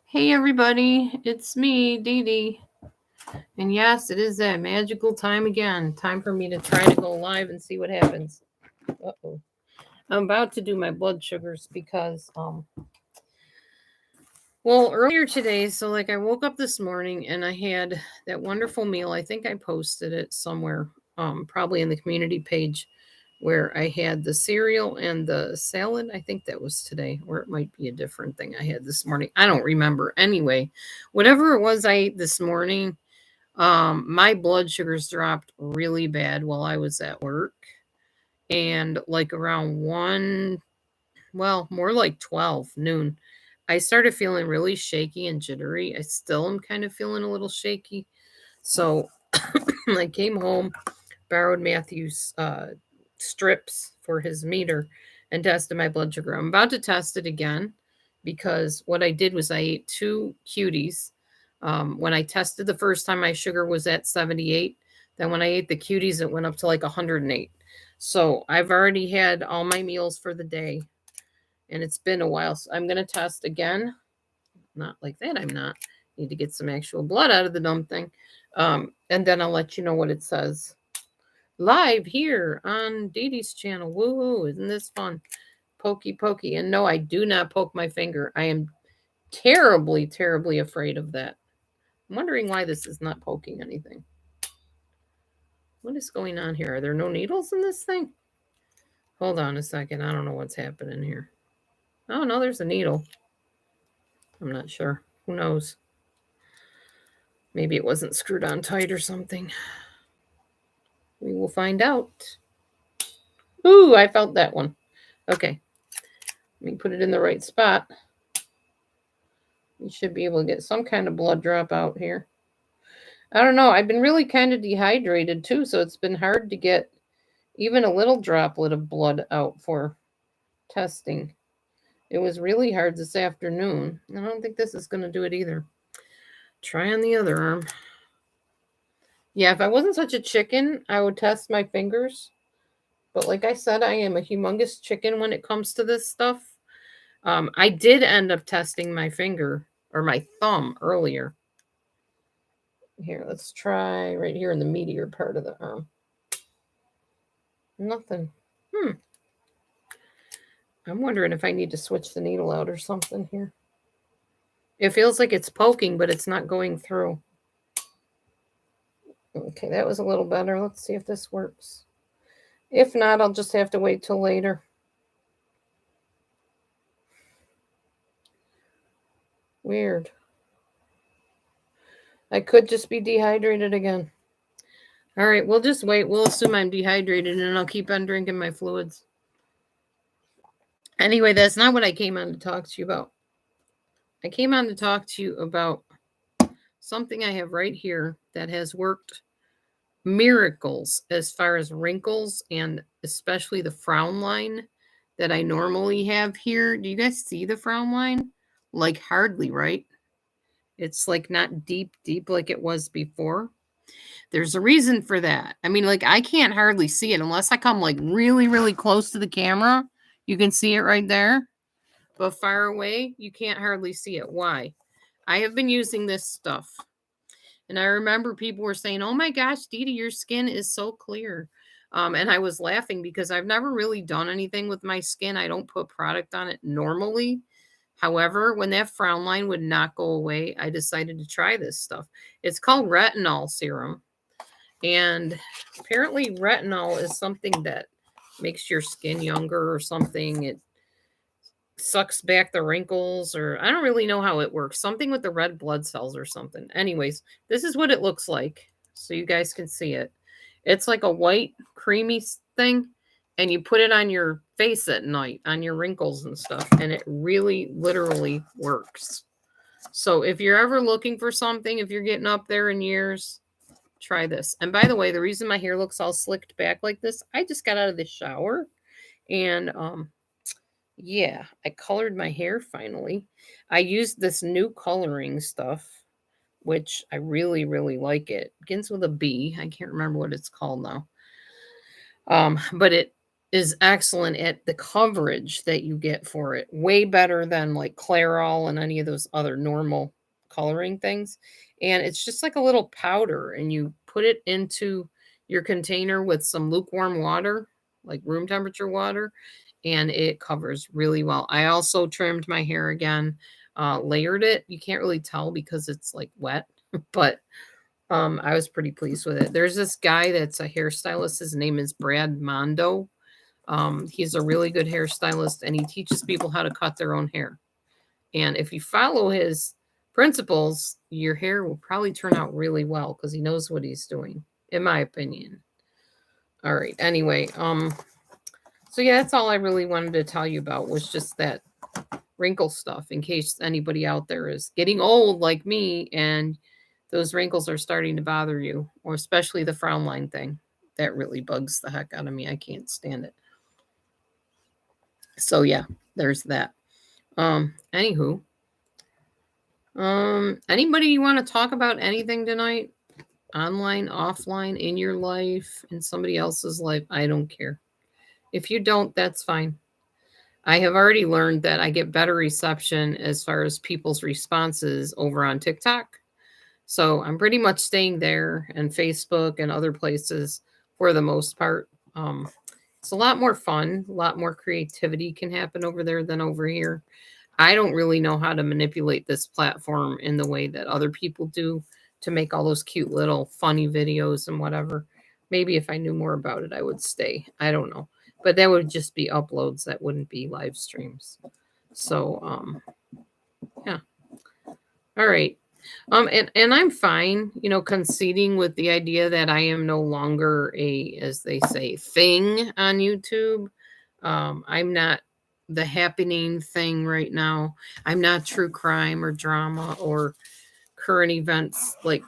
Hey everybody, it's me, Dee Dee. And yes, it is that magical time again. Time for me to try to go live and see what happens. Uh-oh. I'm about to do my blood sugars because earlier today, so like I woke up this morning and I had that wonderful meal. I think I posted it somewhere, probably in the community page where I had the cereal and the salad. I think that was today, or it might be a different thing I had this morning. I don't remember. Anyway, whatever it was I ate this morning, my blood sugars dropped really bad while I was at work. And like around 1, well, more like 12 noon, I started feeling really shaky and jittery. I still am kind of feeling a little shaky. So I came home, borrowed Matthew's strips for his meter, and tested my blood sugar. I'm about to test it again because what I did was I ate 2 cuties. When I tested the first time, my sugar was at 78. Then when I ate the cuties, it went up to like 108. So I've already had all my meals for the day, and it's been a while. So I'm going to test again. Not like that, I'm not. Need to get some actual blood out of the dumb thing. And then I'll let you know what it says. Live here on Dee Dee's channel. Woohoo, isn't this fun? Pokey pokey. And no, I do not poke my finger. I am terribly, terribly afraid of that. I'm wondering why this is not poking anything. What is going on here? Are there no needles in this thing? Hold on a second. I don't know what's happening here. Oh, no, there's a needle. I'm not sure. Who knows? Maybe it wasn't screwed on tight or something. We will find out. Ooh, I felt that one. Okay. Let me put it in the right spot. You should be able to get some kind of blood drop out here. I don't know. I've been really kind of dehydrated too, so it's been hard to get even a little droplet of blood out for testing. It was really hard this afternoon. I don't think this is going to do it either. Try on the other arm. Yeah, if I wasn't such a chicken, I would test my fingers. But like I said, I am a humongous chicken when it comes to this stuff. I did end up testing my finger or my thumb earlier. Here, let's try right here in the meatier part of the arm. Nothing. I'm wondering if I need to switch the needle out or something here. It feels like it's poking, but it's not going through. Okay, that was a little better. Let's see if this works. If not, I'll just have to wait till later. Weird. I could just be dehydrated again. All right, we'll just wait. We'll assume I'm dehydrated and I'll keep on drinking my fluids. Anyway, that's not what I came on to talk to you about. I came on to talk to you about something I have right here that has worked miracles as far as wrinkles and especially the frown line that I normally have here. Do you guys see the frown line? Like hardly, right? It's like not deep like it was before. There's a reason for that. I mean, like I can't hardly see it unless I come like really, really close to the camera. You can see it right there. But far away, you can't hardly see it. Why? I have been using this stuff. And I remember people were saying, oh my gosh, Dee Dee, your skin is so clear. And I was laughing because I've never really done anything with my skin. I don't put product on it normally. However, when that frown line would not go away, I decided to try this stuff. It's called retinol serum. And apparently retinol is something that makes your skin younger or something. It sucks back the wrinkles, or I don't really know how it works. Something with the red blood cells or something. Anyways, this is what it looks like so you guys can see it. It's like a white creamy thing, and you put it on your face at night on your wrinkles and stuff, and it really literally works. So if you're ever looking for something, if you're getting up there in years, try this. And by the way, the reason my hair looks all slicked back like this, I just got out of the shower and yeah, I colored my hair finally. I used this new coloring stuff, which I really, really like it. Begins with a B. I can't remember what it's called now. But it is excellent at the coverage that you get for it. Way better than like Clairol and any of those other normal coloring things. And it's just like a little powder, and you put it into your container with some lukewarm water, like room temperature water, and it covers really well. I also trimmed my hair again, layered it. You can't really tell because it's like wet, but I was pretty pleased with it. There's this guy that's a hairstylist. His name is Brad Mondo. He's a really good hairstylist, and he teaches people how to cut their own hair. And if you follow his principles, your hair will probably turn out really well because he knows what he's doing, in my opinion. All right. Anyway, so yeah, that's all I really wanted to tell you about was just that wrinkle stuff in case anybody out there is getting old like me and those wrinkles are starting to bother you, or especially the frown line thing. That really bugs the heck out of me. I can't stand it. So yeah, there's that. Anywho, anybody you want to talk about anything tonight? Online, offline, in your life, in somebody else's life? I don't care. If you don't, that's fine. I have already learned that I get better reception as far as people's responses over on TikTok. So I'm pretty much staying there and Facebook and other places for the most part. It's a lot more fun, a lot more creativity can happen over there than over here. I don't really know how to manipulate this platform in the way that other people do to make all those cute little funny videos and whatever. Maybe if I knew more about it, I would stay. I don't know. But that would just be uploads, that wouldn't be live streams. So, yeah. All right. And I'm fine, conceding with the idea that I am no longer a, as they say, thing on YouTube. I'm not the happening thing right now. I'm not true crime or drama or current events, like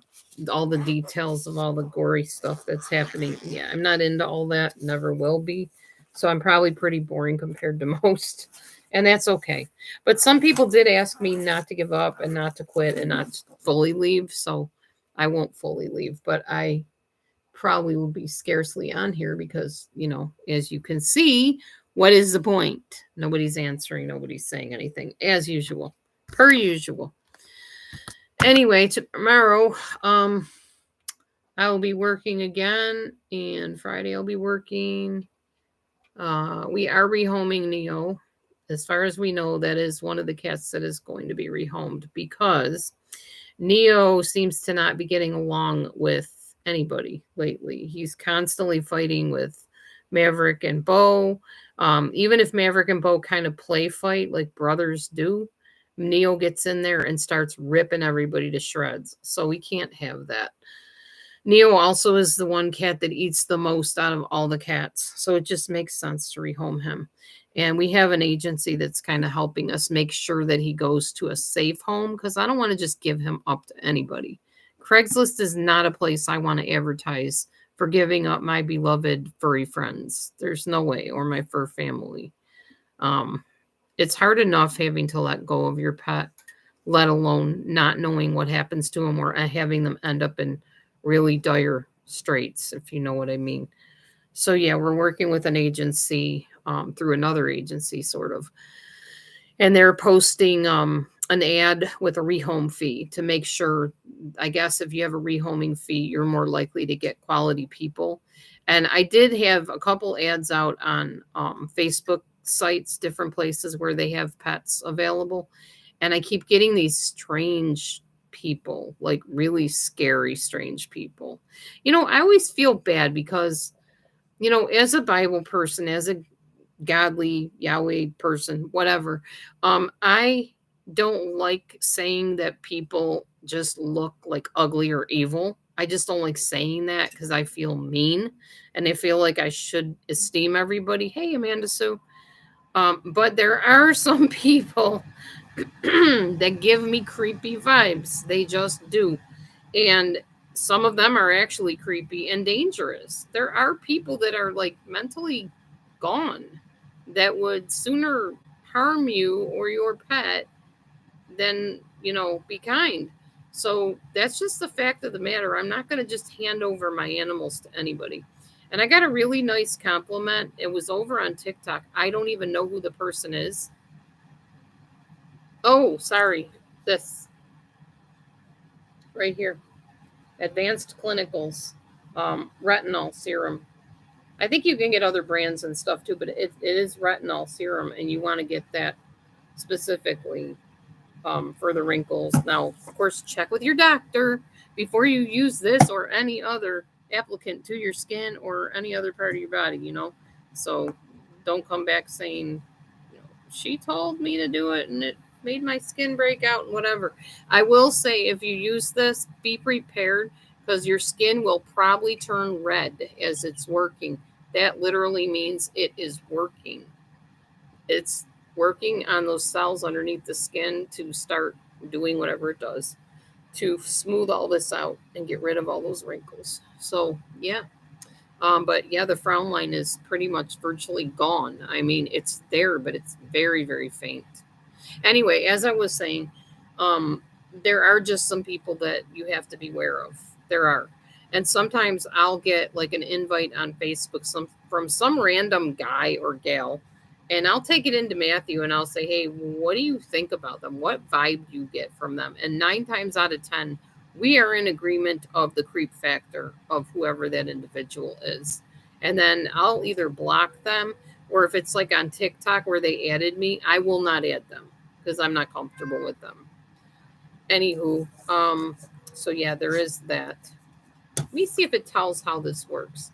all the details of all the gory stuff that's happening. Yeah, I'm not into all that, never will be. So I'm probably pretty boring compared to most. And that's okay. But some people did ask me not to give up and not to quit and not to fully leave. So I won't fully leave, but I probably will be scarcely on here because, as you can see, what is the point? Nobody's answering, nobody's saying anything, as usual, per usual. Anyway, tomorrow, I will be working again, and Friday I'll be working. We are rehoming Neo. As far as we know, that is one of the cats that is going to be rehomed because Neo seems to not be getting along with anybody lately. He's constantly fighting with Maverick and Bo. Even if Maverick and Bo kind of play fight like brothers do, Neo gets in there and starts ripping everybody to shreds. So we can't have that. Neo also is the one cat that eats the most out of all the cats. So it just makes sense to rehome him. And we have an agency that's kind of helping us make sure that he goes to a safe home because I don't want to just give him up to anybody. Craigslist is not a place I want to advertise for giving up my beloved furry friends. There's no way, or my fur family. It's hard enough having to let go of your pet, let alone not knowing what happens to them or having them end up in really dire straits, if you know what I mean. So yeah, we're working with an agency, through another agency sort of, and they're posting an ad with a rehome fee to make sure, I guess if you have a rehoming fee, you're more likely to get quality people. And I did have a couple ads out on Facebook sites, different places where they have pets available, and I keep getting these strange people, like really scary, strange people. I always feel bad because, as a Bible person, as a godly Yahweh person, whatever, I don't like saying that people just look like ugly or evil. I just don't like saying that because I feel mean and I feel like I should esteem everybody. Hey, Amanda Sue. But there are some people that give me creepy vibes. They just do. And some of them are actually creepy and dangerous. There are people that are like mentally gone that would sooner harm you or your pet than, be kind. So that's just the fact of the matter. I'm not going to just hand over my animals to anybody. And I got a really nice compliment. It was over on TikTok. I don't even know who the person is. Oh, sorry. This right here. Advanced Clinicals retinol serum. I think you can get other brands and stuff too, but it is retinol serum, and you want to get that specifically for the wrinkles. Now, of course, check with your doctor before you use this or any other applicant to your skin or any other part of your body. So don't come back saying, she told me to do it and it made my skin break out and whatever. I will say, if you use this, be prepared because your skin will probably turn red as it's working. That literally means it is working. It's working on those cells underneath the skin to start doing whatever it does to smooth all this out and get rid of all those wrinkles. So, yeah. But yeah, the frown line is pretty much virtually gone. I mean, it's there, but it's very, very faint. Anyway, as I was saying, um, there are just some people that you have to beware of. There are. And sometimes I'll get like an invite on Facebook from some random guy or gal, and I'll take it into Matthew and I'll say, hey, what do you think about them? What vibe do you get from them? And 9 times out of 10, we are in agreement of the creep factor of whoever that individual is. And then I'll either block them, or if it's like on TikTok where they added me, I will not add them because I'm not comfortable with them. Anywho, so yeah, there is that. Let me see if it tells how this works.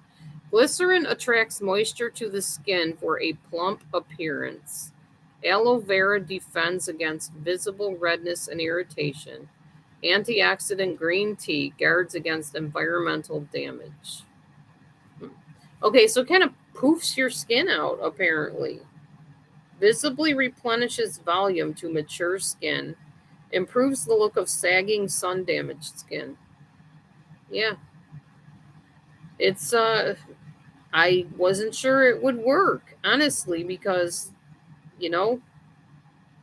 Glycerin attracts moisture to the skin for a plump appearance. Aloe vera defends against visible redness and irritation. Antioxidant green tea guards against environmental damage. Okay, so it kind of poofs your skin out, apparently. Visibly replenishes volume to mature skin. Improves the look of sagging, sun-damaged skin. Yeah. It's, I wasn't sure it would work, honestly, because, you know,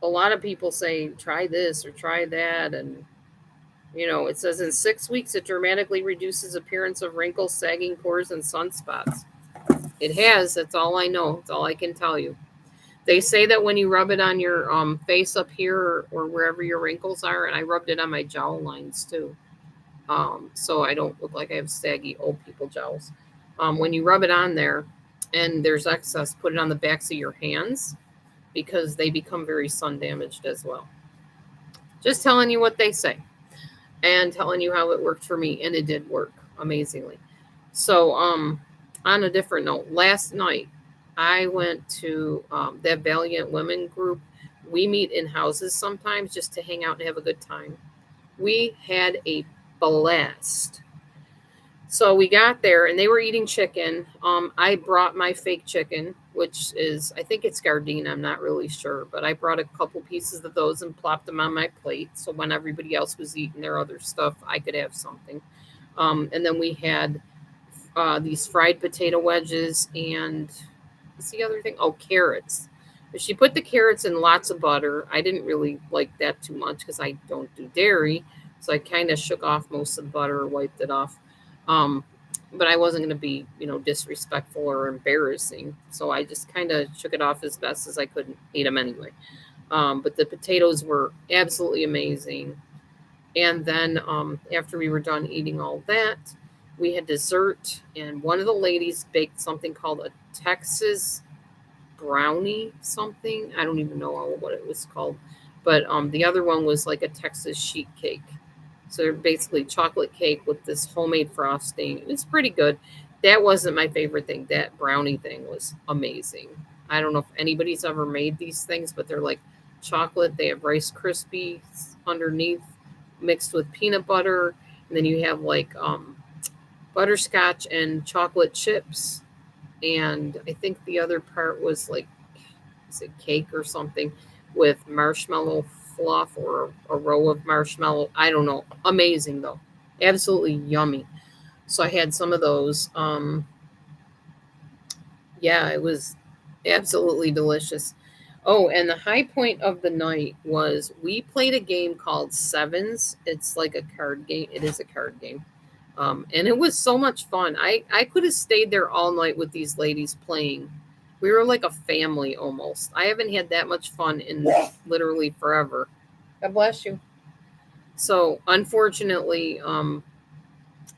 a lot of people say, try this or try that, and it says in 6 weeks, it dramatically reduces appearance of wrinkles, sagging pores, and sunspots. It has. That's all I know. That's all I can tell you. They say that when you rub it on your face up here or wherever your wrinkles are, and I rubbed it on my jowl lines too, so I don't look like I have saggy old people jowls. When you rub it on there and there's excess, put it on the backs of your hands because they become very sun damaged as well. Just telling you what they say and telling you how it worked for me, and it did work amazingly. So, on a different note, last night I went to that Valiant Women group. We meet in houses sometimes just to hang out and have a good time. We had a blast. So we got there and they were eating chicken. I brought my fake chicken, which is, I think it's Gardine. I'm not really sure, but I brought a couple pieces of those and plopped them on my plate. So when everybody else was eating their other stuff, I could have something. And then we had these fried potato wedges and what's the other thing? Oh, carrots. But she put the carrots in lots of butter. I didn't really like that too much because I don't do dairy. So I kind of shook off most of the butter or wiped it off. Um, but I wasn't going to be, disrespectful or embarrassing. So I just kind of shook it off as best as I could and ate them anyway. But the potatoes were absolutely amazing. And then after we were done eating all that, we had dessert. And one of the ladies baked something called a Texas brownie something. I don't even know what it was called. But the other one was like a Texas sheet cake. So they're basically chocolate cake with this homemade frosting. It's pretty good. That wasn't my favorite thing. That brownie thing was amazing. I don't know if anybody's ever made these things, but they're like chocolate. They have Rice Krispies underneath mixed with peanut butter. And then you have like butterscotch and chocolate chips. And I think the other part was like, is it cake or something with marshmallow fluff or a row of marshmallow. I don't know. Amazing though. Absolutely yummy. So I had some of those. Yeah, it was absolutely delicious. Oh, and the high point of the night was we played a game called Sevens. It's like a card game. It is a card game. And it was so much fun. I could have stayed there all night with these ladies playing. We were like a family almost. I haven't had that much fun in literally forever. God bless you. So unfortunately,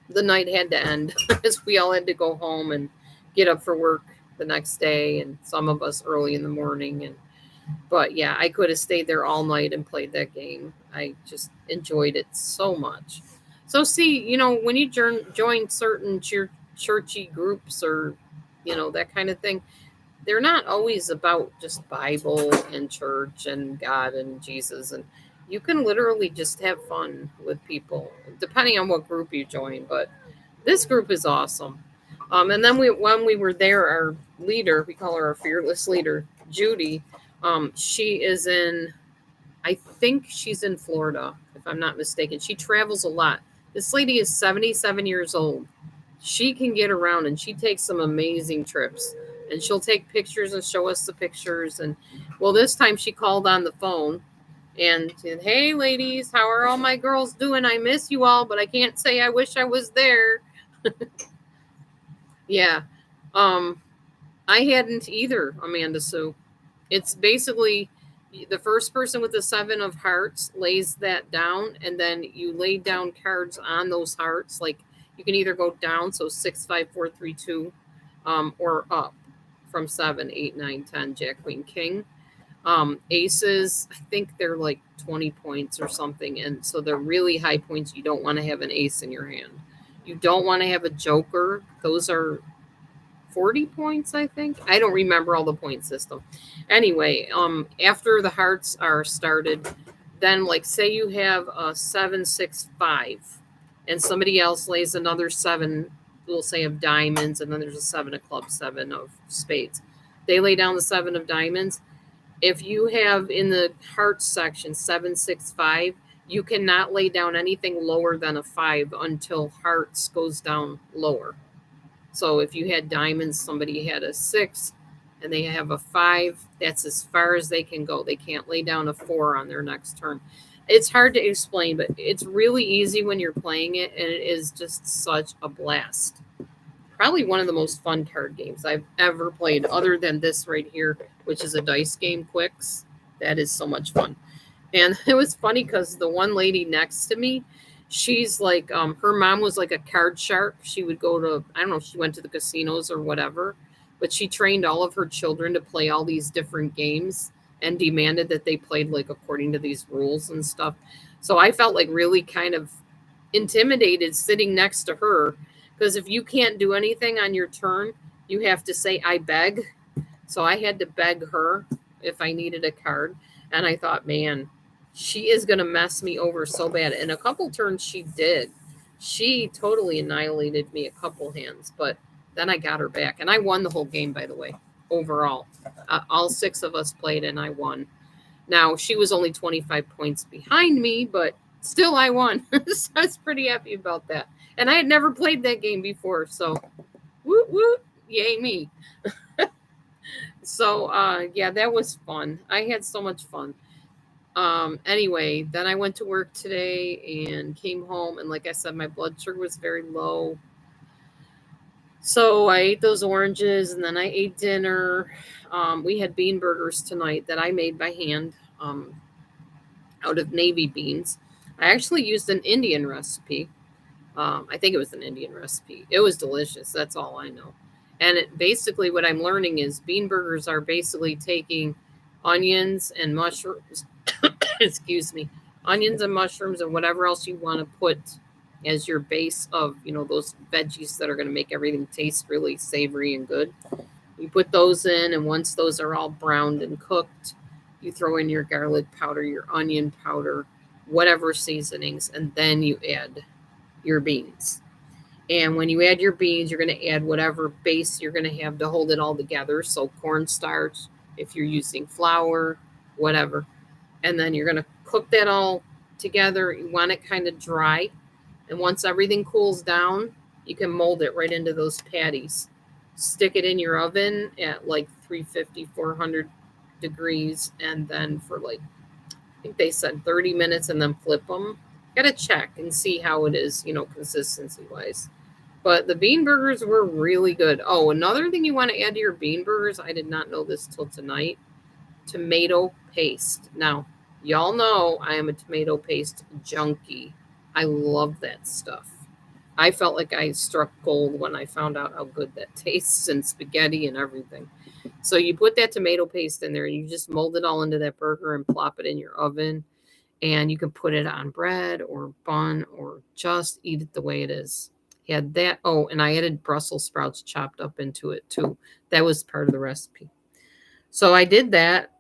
the night had to end as we all had to go home and get up for work the next day, and some of us early in the morning. And but yeah, I could have stayed there all night and played that game. I just enjoyed it so much. So see, when you join certain churchy groups or that kind of thing, they're not always about just Bible and church and God and Jesus. And you can literally just have fun with people depending on what group you join. But this group is awesome. And then when we were there, our leader, we call her our fearless leader, Judy. She is in, I think she's in Florida, if I'm not mistaken. She travels a lot. This lady is 77 years old. She can get around and she takes some amazing trips. And she'll take pictures and show us the pictures. And well, this time she called on the phone and said, "Hey, ladies, how are all my girls doing? I miss you all, but I can't say I wish I was there." Yeah. Um, I hadn't either, Amanda Sue. It's basically the first person with the 7 of hearts lays that down, and then you lay down cards on those hearts. Like you can either go down, so 6, 5, 4, 3, 2, or up from 7, 8, 9, 10, Jack, Queen, King. Aces, I think they're like 20 points or something, and so they're really high points. You don't want to have an ace in your hand. You don't want to have a joker. Those are 40 points, I think. I don't remember all the point system. Anyway, after the hearts are started, then like say you have a 7, 6, 5, and somebody else lays another 7, we'll say of diamonds, and then there's a 7 of clubs, 7 of spades. They lay down the 7 of diamonds. If you have in the hearts section 7, 6, 5, you cannot lay down anything lower than a 5 until hearts goes down lower. So if you had diamonds, somebody had a 6 and they have a 5, that's as far as they can go. They can't lay down a 4 on their next turn. It's hard to explain, but it's really easy when you're playing it, and it is just such a blast. Probably one of the most fun card games I've ever played, other than this right here, which is a dice game, Quicks. That is so much fun. And it was funny because the one lady next to me, she's like, her mom was like a card shark. She would go to, I don't know if she went to the casinos or whatever, but she trained all of her children to play all these different games and demanded that they played like according to these rules and stuff. So I felt like really kind of intimidated sitting next to her, because if you can't do anything on your turn, you have to say, "I beg." So I had to beg her if I needed a card. And I thought, man, she is going to mess me over so bad. And a couple turns she did. She totally annihilated me a couple hands, but then I got her back. And I won the whole game, by the way, overall. All 6 of us played and I won. Now, she was only 25 points behind me, but still I won. So I was pretty happy about that. And I had never played that game before, so woot woot, yay me. So yeah, that was fun. I had so much fun. Anyway, then I went to work today and came home, and like I said, my blood sugar was very low. So I ate those oranges, and then I ate dinner. We had bean burgers tonight that I made by hand, out of navy beans. I actually used an Indian recipe. I think it was an Indian recipe. It was delicious. That's all I know. And basically, what I'm learning is bean burgers are basically taking onions and mushrooms, excuse me, onions and mushrooms and whatever else you want to put as your base of, those veggies that are going to make everything taste really savory and good. You put those in, and once those are all browned and cooked, you throw in your garlic powder, your onion powder, whatever seasonings, and then you add your beans. And when you add your beans, you're going to add whatever base you're going to have to hold it all together. So cornstarch, if you're using flour, whatever. And then you're going to cook that all together. You want it kind of dry. And once everything cools down, you can mold it right into those patties. Stick it in your oven at like 350, 400 degrees. And then for like, I think they said 30 minutes, and then flip them. Gotta check and see how it is, consistency wise. But the bean burgers were really good. Oh, another thing you want to add to your bean burgers, I did not know this till tonight, tomato paste. Now, y'all know I am a tomato paste junkie. I love that stuff. I felt like I struck gold when I found out how good that tastes in spaghetti and everything. So you put that tomato paste in there, and you just mold it all into that burger and plop it in your oven. And you can put it on bread or bun or just eat it the way it is. Had that. Oh, and I added Brussels sprouts chopped up into it too. That was part of the recipe. So I did that.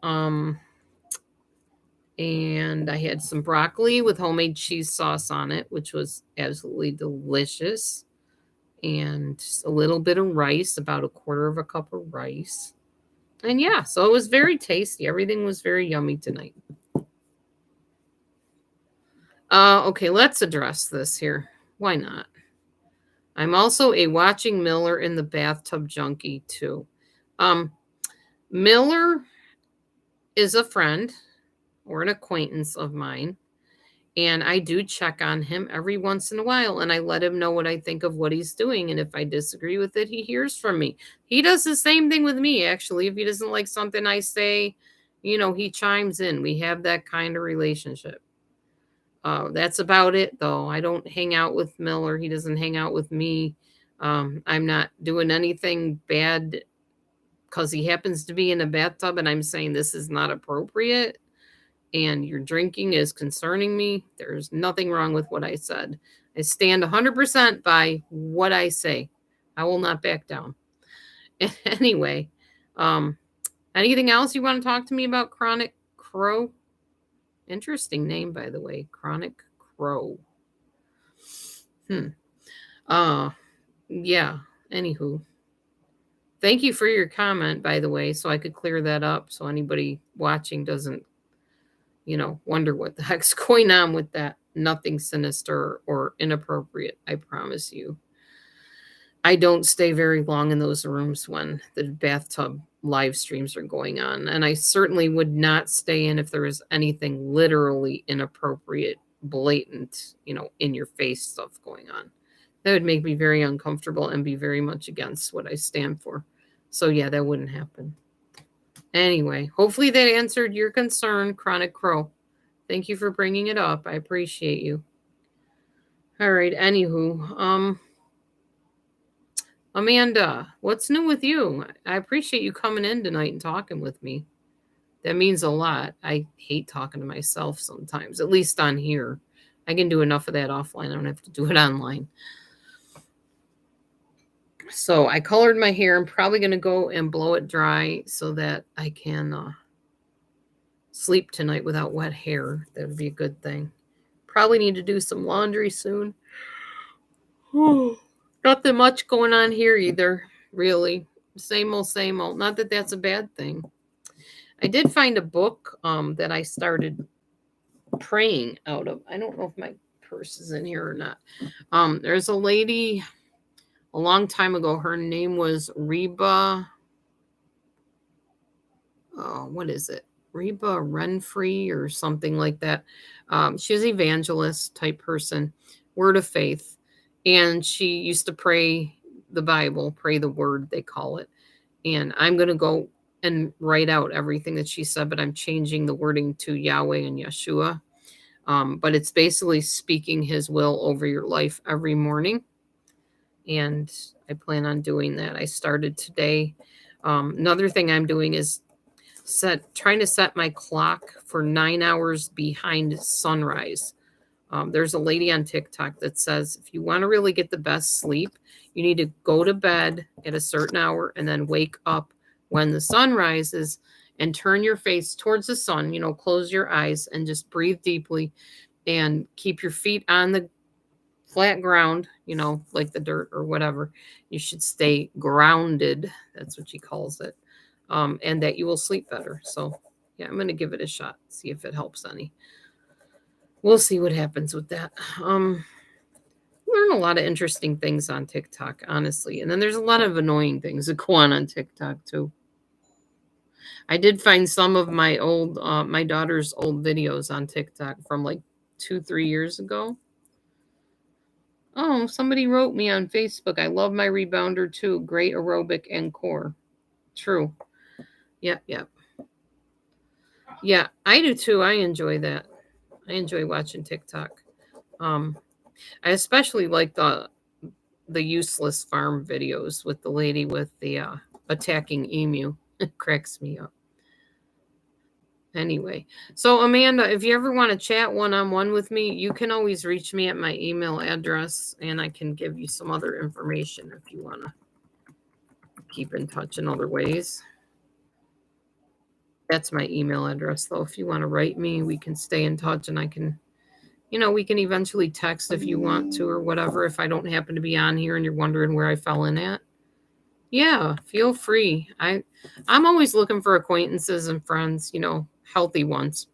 And I had some broccoli with homemade cheese sauce on it, which was absolutely delicious. And just a little bit of rice, about a quarter of a cup of rice. And yeah, so it was very tasty. Everything was very yummy tonight. Okay, let's address this here. Why not? I'm also a watching Miller in the bathtub junkie too. Miller is a friend or an acquaintance of mine, and I do check on him every once in a while, and I let him know what I think of what he's doing, and if I disagree with it, he hears from me. He does the same thing with me, actually. If he doesn't like something I say, he chimes in. We have that kind of relationship. That's about it, though. I don't hang out with Miller. He doesn't hang out with me. I'm not doing anything bad because he happens to be in a bathtub and I'm saying this is not appropriate and your drinking is concerning me. There's nothing wrong with what I said. I stand 100% by what I say. I will not back down. Anyway, anything else you want to talk to me about Chronic Crow? Interesting name, by the way. Chronic Crow. Yeah. Anywho. Thank you for your comment, by the way, so I could clear that up so anybody watching doesn't, wonder what the heck's going on with that. Nothing sinister or inappropriate, I promise you. I don't stay very long in those rooms when the bathtub live streams are going on. And I certainly would not stay in if there was anything literally inappropriate, blatant, in your face stuff going on. That would make me very uncomfortable and be very much against what I stand for. So yeah, that wouldn't happen. Anyway, hopefully that answered your concern, Chronic Crow. Thank you for bringing it up. I appreciate you. All right, anywho, Amanda, what's new with you? I appreciate you coming in tonight and talking with me. That means a lot. I hate talking to myself sometimes, at least on here. I can do enough of that offline. I don't have to do it online. So I colored my hair. I'm probably going to go and blow it dry so that I can sleep tonight without wet hair. That would be a good thing. Probably need to do some laundry soon. Nothing much going on here either, really. Same old, same old. Not that that's a bad thing. I did find a book that I started praying out of. I don't know if my purse is in here or not. There's a lady a long time ago. Her name was Reba. What is it? Reba Renfree or something like that. She was an evangelist type person, word of faith. And she used to pray the Bible, pray the word, they call it. And I'm going to go and write out everything that she said, but I'm changing the wording to Yahweh and Yeshua. But it's basically speaking his will over your life every morning. And I plan on doing that. I started today. Another thing I'm doing is trying to set my clock for 9 hours behind sunrise. There's a lady on TikTok that says if you want to really get the best sleep, you need to go to bed at a certain hour and then wake up when the sun rises and turn your face towards the sun, close your eyes and just breathe deeply and keep your feet on the flat ground, like the dirt or whatever. You should stay grounded. That's what she calls it. And that you will sleep better. So yeah, I'm going to give it a shot, see if it helps any. We'll see what happens with that. Learn a lot of interesting things on TikTok, honestly. And then there's a lot of annoying things that go on TikTok too. I did find some of my daughter's old videos on TikTok from like 2-3 years ago. Oh, somebody wrote me on Facebook. I love my rebounder too. Great aerobic and core. True. Yep, yep. Yeah, I do too. I enjoy that. I enjoy watching TikTok. I especially like the useless farm videos with the lady with the attacking emu. It cracks me up. Anyway, so Amanda, if you ever want to chat one-on-one with me, you can always reach me at my email address, and I can give you some other information if you want to keep in touch in other ways. That's my email address, though. If you want to write me, we can stay in touch, and I can, we can eventually text if you want to or whatever. If I don't happen to be on here and you're wondering where I fell in at, yeah, feel free. I'm always looking for acquaintances and friends, healthy ones.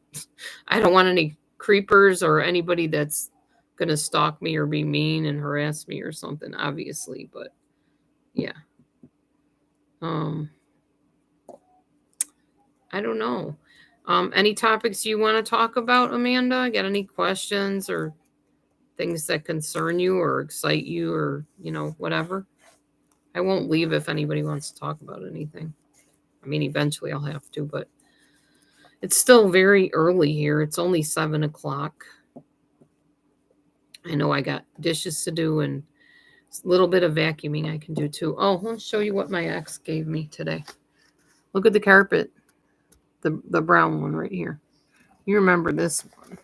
I don't want any creepers or anybody that's going to stalk me or be mean and harass me or something, obviously, but yeah. I don't know. Any topics you want to talk about, Amanda? Got any questions or things that concern you or excite you or, whatever? I won't leave if anybody wants to talk about anything. I mean, eventually I'll have to, but it's still very early here. It's only 7 o'clock. I know I got dishes to do and a little bit of vacuuming I can do too. Oh, I'll show you what my ex gave me today. Look at the carpet. The brown one right here. You remember this one.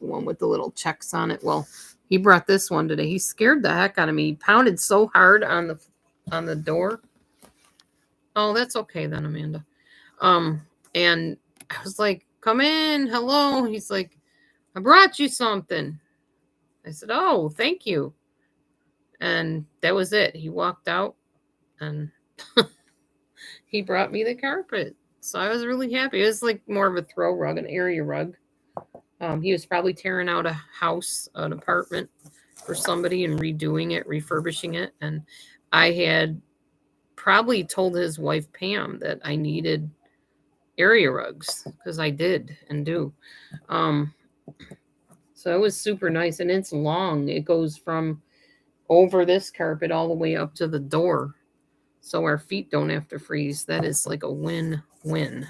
The one with the little checks on it. Well, he brought this one today. He scared the heck out of me. He pounded so hard on the door. Oh, that's okay then, Amanda. And I was like, come in, hello. He's like, I brought you something. I said, oh, thank you. And that was it. He walked out and he brought me the carpet. So I was really happy. It was like more of a throw rug, an area rug. He was probably tearing out a house, an apartment for somebody and redoing it, refurbishing it. And I had probably told his wife, Pam, that I needed area rugs because I did and do. So it was super nice. And it's long. It goes from over this carpet all the way up to the door. So our feet don't have to freeze. That is like a win-win.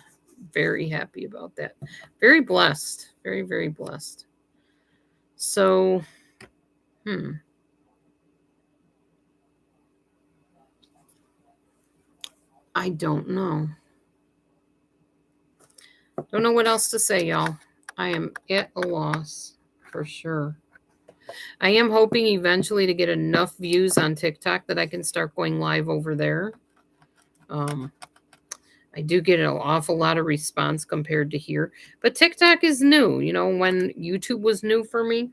Very happy about that. Very blessed. Very, very blessed. So, I don't know. Don't know what else to say, y'all. I am at a loss for sure. I am hoping eventually to get enough views on TikTok that I can start going live over there. I do get an awful lot of response compared to here. But TikTok is new. When YouTube was new for me,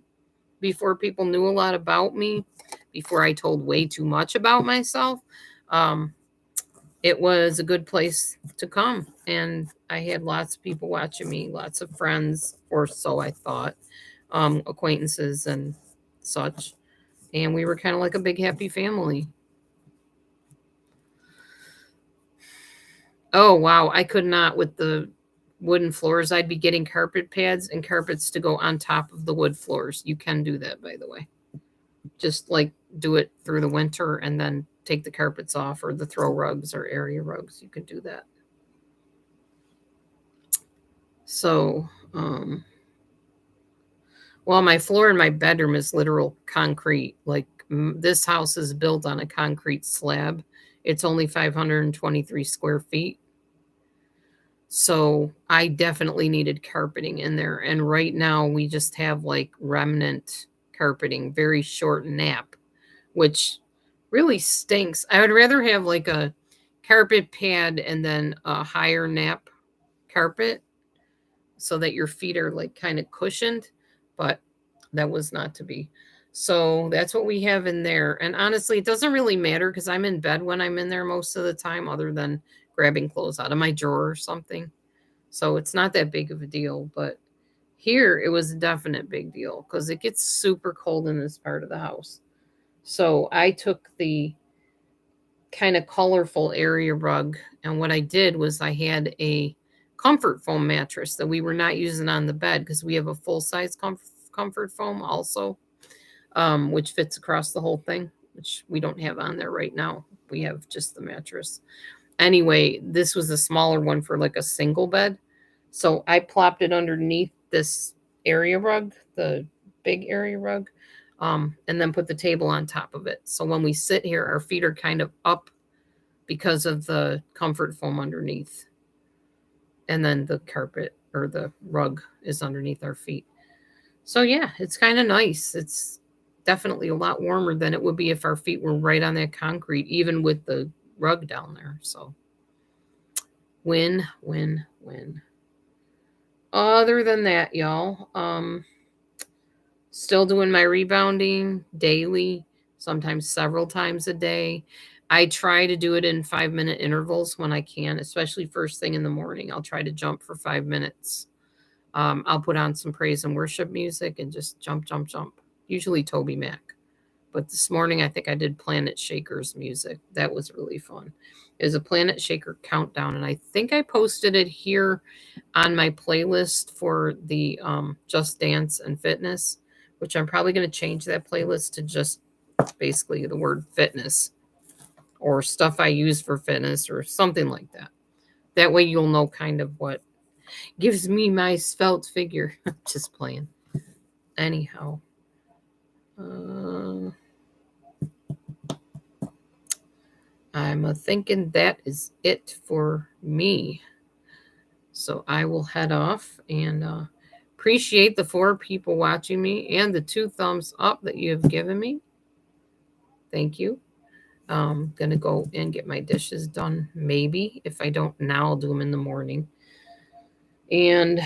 before people knew a lot about me, before I told way too much about myself, it was a good place to come. And I had lots of people watching me, lots of friends, or so I thought, acquaintances and such. And we were kind of like a big happy family. Oh, wow. I could not with the wooden floors. I'd be getting carpet pads and carpets to go on top of the wood floors. You can do that, by the way. Just like do it through the winter and then take the carpets off or the throw rugs or area rugs. You can do that. So, well, my floor in my bedroom is literal concrete. Like this house is built on a concrete slab. It's only 523 square feet. So I definitely needed carpeting in there. And right now we just have like remnant carpeting, very short nap, which really stinks. I would rather have like a carpet pad and then a higher nap carpet so that your feet are like kind of cushioned, but that was not to be. So that's what we have in there. And honestly, it doesn't really matter because I'm in bed when I'm in there most of the time, other than grabbing clothes out of my drawer or something. So it's not that big of a deal. But here it was a definite big deal because it gets super cold in this part of the house. So I took the kind of colorful area rug, and what I did was I had a comfort foam mattress that we were not using on the bed because we have a full-size comfort foam also, which fits across the whole thing, which we don't have on there right now. We have just the mattress. Anyway, this was a smaller one for like a single bed. So I plopped it underneath this area rug, the big area rug, and then put the table on top of it. So when we sit here, our feet are kind of up because of the comfort foam underneath. And then the carpet or the rug is underneath our feet. So yeah, it's kind of nice. It's definitely a lot warmer than it would be if our feet were right on that concrete, even with the rug down there. So win, win, win. Other than that, y'all, still doing my rebounding daily, sometimes several times a day. I try to do it in 5-minute intervals when I can, especially first thing in the morning. I'll try to jump for 5 minutes. I'll put on some praise and worship music and just jump, jump, jump. Usually Toby Mac. But this morning, I think I did Planet Shakers music. That was really fun. It was a Planet Shaker countdown, and I think I posted it here on my playlist for the Just Dance and Fitness, which I'm probably going to change that playlist to just basically the word fitness or stuff I use for fitness or something like that. That way you'll know kind of what gives me my svelte figure. Just playing. Anyhow. I'm thinking that is it for me. So I will head off and appreciate the 4 people watching me and the 2 thumbs up that you have given me. Thank you. I'm going to go and get my dishes done. Maybe. If I don't now, I'll do them in the morning. And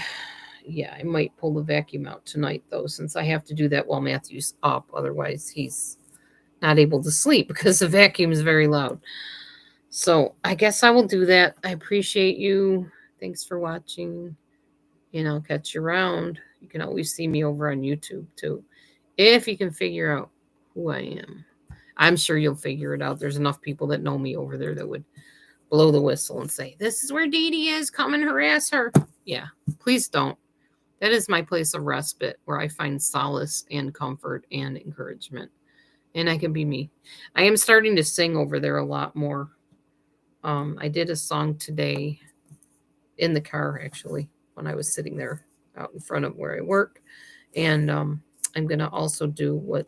yeah, I might pull the vacuum out tonight, though, since I have to do that while Matthew's up. Otherwise, he's not able to sleep because the vacuum is very loud. So I guess I will do that. I appreciate you. Thanks for watching. And I'll catch you around. You can always see me over on YouTube, too. If you can figure out who I am. I'm sure you'll figure it out. There's enough people that know me over there that would blow the whistle and say, this is where Dee Dee is. Come and harass her. Yeah, please don't. That is my place of respite where I find solace and comfort and encouragement. And I can be me. I am starting to sing over there a lot more. I did a song today in the car, actually, when I was sitting there out in front of where I work. And I'm going to also do what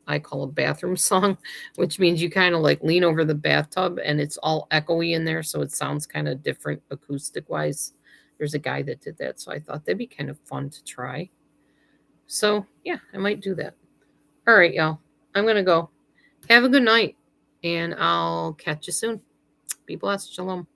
I call a bathroom song, which means you kind of like lean over the bathtub and it's all echoey in there. So it sounds kind of different acoustic wise. There's a guy that did that. So I thought that'd be kind of fun to try. So yeah, I might do that. All right, y'all. I'm going to go. Have a good night and I'll catch you soon. Be blessed. Shalom.